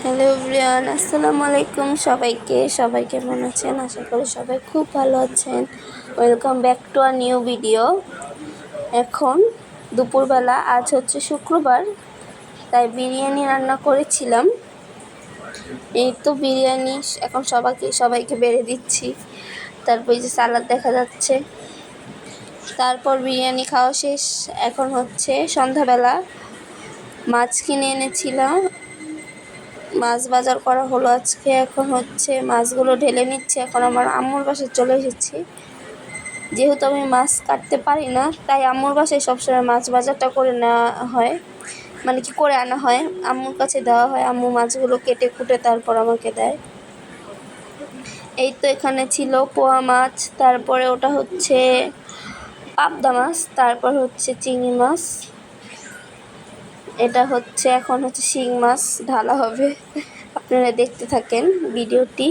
Hello everyone, আসসালামু আলাইকুম। সবাই কেমন আছেন? আশা করি সবাই খুব ভালো আছেন। Welcome back to a new video. এখন দুপুরবেলা, আজ হচ্ছে শুক্রবার, তাই বিরিয়ানি রান্না করেছিলাম। এই তো বিরিয়ানি এখন সবাইকে বেড়ে দিচ্ছি। তারপর এই যে সালাদ দেখা যাচ্ছে। তারপর বিরিয়ানি খাওয়া শেষ। এখন হচ্ছে সন্ধ্যাবেলা, মাছ কিনে এনেছিলাম, মাছ বাজার করা হলো আজকে। এখন হচ্ছে মাছগুলো ঢেলে নিচ্ছে। এখন আমার আম্মুর বাসায় চলে এসেছি। যেহেতু আমি মাছ কাটতে পারি না, তাই আম্মুর বাসায় সবসময় মাছ বাজারটা করে নেওয়া হয়, মানে কি করে আনা হয়, আম্মুর কাছে দেওয়া হয়। আম্মু মাছগুলো কেটে কুটে তারপর আমাকে দেয়। এই তো এখানে ছিল পোয়া মাছ, তারপরে ওটা হচ্ছে পাবদা মাছ, তারপর হচ্ছে চিংড়ি মাছ, এটা হচ্ছে এখন হচ্ছে শিং মাছ ঢালা হবে। আপনারা দেখতে থাকেন ভিডিওটি।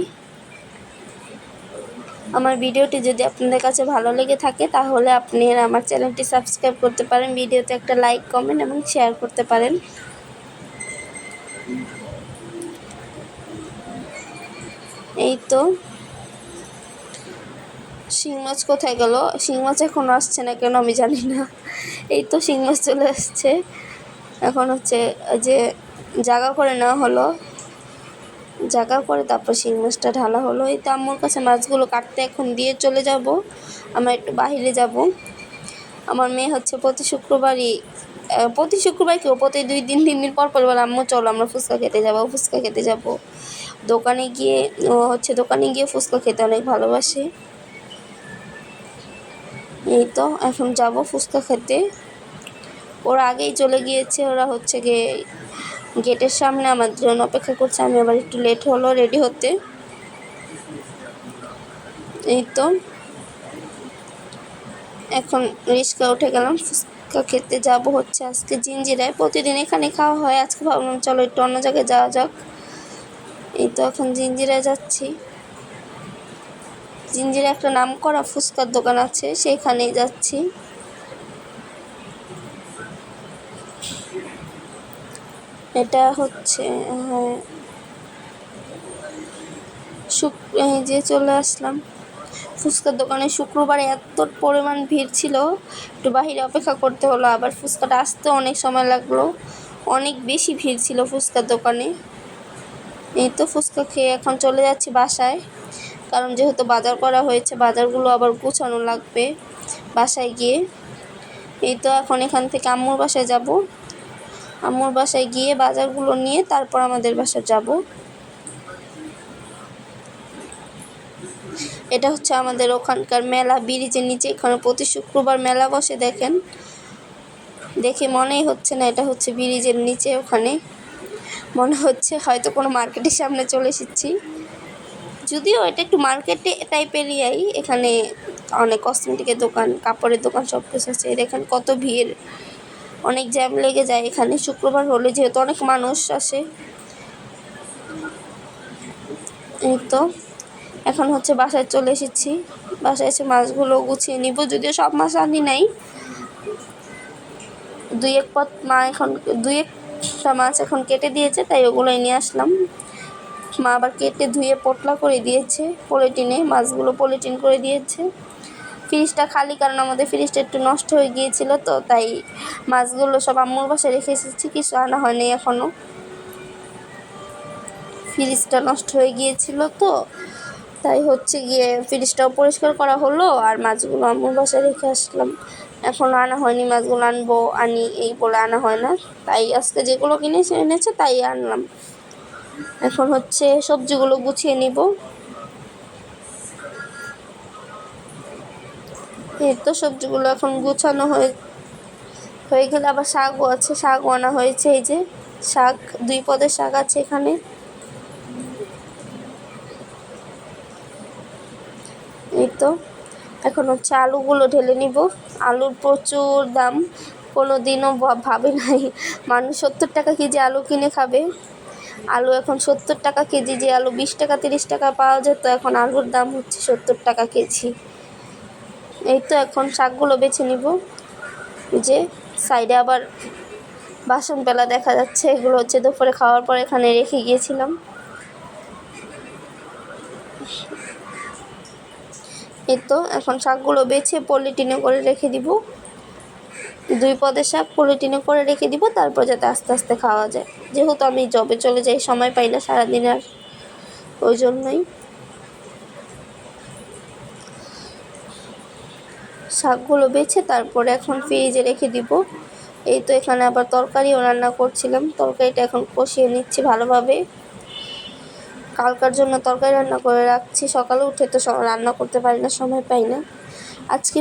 আমার ভিডিওটি যদি আপনাদের কাছে ভালো লেগে থাকে তাহলে আপনি আমার চ্যানেলটি সাবস্ক্রাইব করতে পারেন, ভিডিওতে একটা লাইক, কমেন্ট এবং শেয়ার করতে পারেন। এই তো শিং মাছ কোথায় গেল? শিং মাছ এখন আসছে না কেন আমি জানি না। এই তো শিং মাছ চলে আসছে। এখন হচ্ছে যে জায়গা করে নেওয়া হলো, জায়গা করে তারপর শিং মাছটা ঢালা হলো। এই তো আম্মুর কাছে মাছগুলো কাটতে এখন দিয়ে চলে যাব। আমরা একটু বাইরে যাব। আমার মেয়ে হচ্ছে প্রতি শুক্রবার কেউ প্রতি 2-3 দিন পর বলে, আম্মু চলো আমরা ফুচকা খেতে যাবো। দোকানে গিয়ে ফুচকা খেতে অনেক ভালোবাসে। এই তো এখন যাব ফুচকা খেতে। ওরা আগেই চলে গিয়েছে, ওরা হচ্ছে গিয়ে গেটের সামনে আমার জন্য অপেক্ষা করছে। আমি আবার একটু লেট হলো রেডি হতে। এই তো এখন রিক্সা উঠে গেলাম, ফুচকা খেতে যাব হচ্ছে আজকে জিঞ্জিরায়। প্রতিদিন এখানে খাওয়া হয়, আজকে ভাবলাম চলো একটু অন্য জায়গায় যাওয়া যাক। এই তো এখন জিঞ্জিরায় যাচ্ছি। জিঞ্জিরা একটা নামকরা ফুচকার দোকান আছে, সেইখানেই যাচ্ছি। এটা হচ্ছে এই যে চলে আসলাম ফুচকার দোকানে। শুক্রবারে এত পরিমাণ ভিড় ছিল, একটু বাহিরে অপেক্ষা করতে হলো। আবার ফুচকাটা আসতে অনেক সময় লাগলো, অনেক বেশি ভিড় ছিল ফুচকার দোকানে। এই তো ফুচকা খেয়ে এখন চলে যাচ্ছি বাসায়, কারণ যেহেতু বাজার করা হয়েছে, বাজারগুলো আবার গুছানো লাগবে বাসায় গিয়ে। এই তো এখন এখান থেকে আম্মুর বাসায় যাব। আম্মুর বাসায় গিয়ে বাজারগুলো নিয়ে তারপর আমাদের বাসায় যাব। এটা হচ্ছে আমাদের ওখানকার মেলা, ব্রিজের নিচে। এখানে প্রতি শুক্রবার মেলা বসে। দেখে মনেই হচ্ছে না এটা হচ্ছে ব্রিজের নিচে। ওখানে মনে হচ্ছে হয়তো কোনো মার্কেটের সামনে চলে এসেছি, যদিও এটা একটু মার্কেটে টাইপেরই। এখানে অনেক কসমেটিকের দোকান, কাপড়ের দোকান, সব কিছু আছে। দেখেন কত ভিড়, অনেক জ্যাম লেগে যায় এখানে শুক্রবার হলে, যেহেতু অনেক মানুষ আসে। এই তো এখন হচ্ছে বাসায় চলে এসেছি। বাসায় এসে মাছগুলো গুছিয়ে নিব, যদিও সব মাছ আনি নাই। দুই একটা মাছ এখন কেটে দিয়েছে, তাই ওগুলোই নিয়ে আসলাম। মা আবার কেটে ধুয়ে পোটলা করে দিয়েছে পলিটিনে, মাছগুলো পলিটিন করে দিয়েছে। ফ্রিজটা খালি, কারণ আমাদের ফ্রিজটা একটু নষ্ট হয়ে গিয়েছিল, তো তাই মাছগুলো সব আম্মুর বাসায় রেখে এসেছি, কিছু আনা হয়নি এখনও। ফ্রিজটা নষ্ট হয়ে গিয়েছিল, তো তাই হচ্ছে গিয়ে ফ্রিজটাও পরিষ্কার করা হলো, আর মাছগুলো আম্মুর বাসায় রেখে আসলাম। এখনও আনা হয়নি, মাছগুলো আনি এই বলে আনা হয় না, তাই আজকে যেগুলো এনেছে তাই আনলাম। এখন হচ্ছে সবজিগুলো গুছিয়ে নিব। এই তো সবজিগুলো এখন গুছানো হয়ে গেলে আবার শাকও আছে, শাকও আনা হয়েছে। এই যে শাক, 2 পদের শাক আছে এখানে। এই তো এখন হচ্ছে আলুগুলো ঢেলে নিব। আলুর প্রচুর দাম, কোনো দিনও ভাবে নাই মানুষ 70 টাকা কেজি আলু কিনে খাবে। আলু এখন 70 টাকা কেজি, যে আলু 20 টাকা 30 টাকা পাওয়া যেত, এখন আলুর দাম হচ্ছে 70 টাকা কেজি। এই তো এখন শাকগুলো বেছে নিব। যে সাইডে আবার বাসন পেলা দেখা যাচ্ছে, এগুলো হচ্ছে দুপুরে খাওয়ার পর এখানে রেখে গিয়েছিলাম। এই তো এখন শাকগুলো বেছে পলিটিনে করে রেখে দিব। 2 পদের শাক পলিটিনে করে রেখে দিব, তারপর যাতে আস্তে আস্তে খাওয়া যায়। যেহেতু আমি জবে চলে যাই, সময় পাই না সারাদিন, আর ওই জন্যই শাকগুলো বেছে তারপরে এখন ফ্রিজে রেখে দিব। এই তো এখানে আবার তরকারিও রান্না করছিলাম, তরকারিটা এখন কষিয়ে নিচ্ছি ভালোভাবে। কালকার জন্য তরকারি রান্না করে রাখছি, সকালে উঠে তো রান্না করতে পারি না, সময় পাই না। আজকে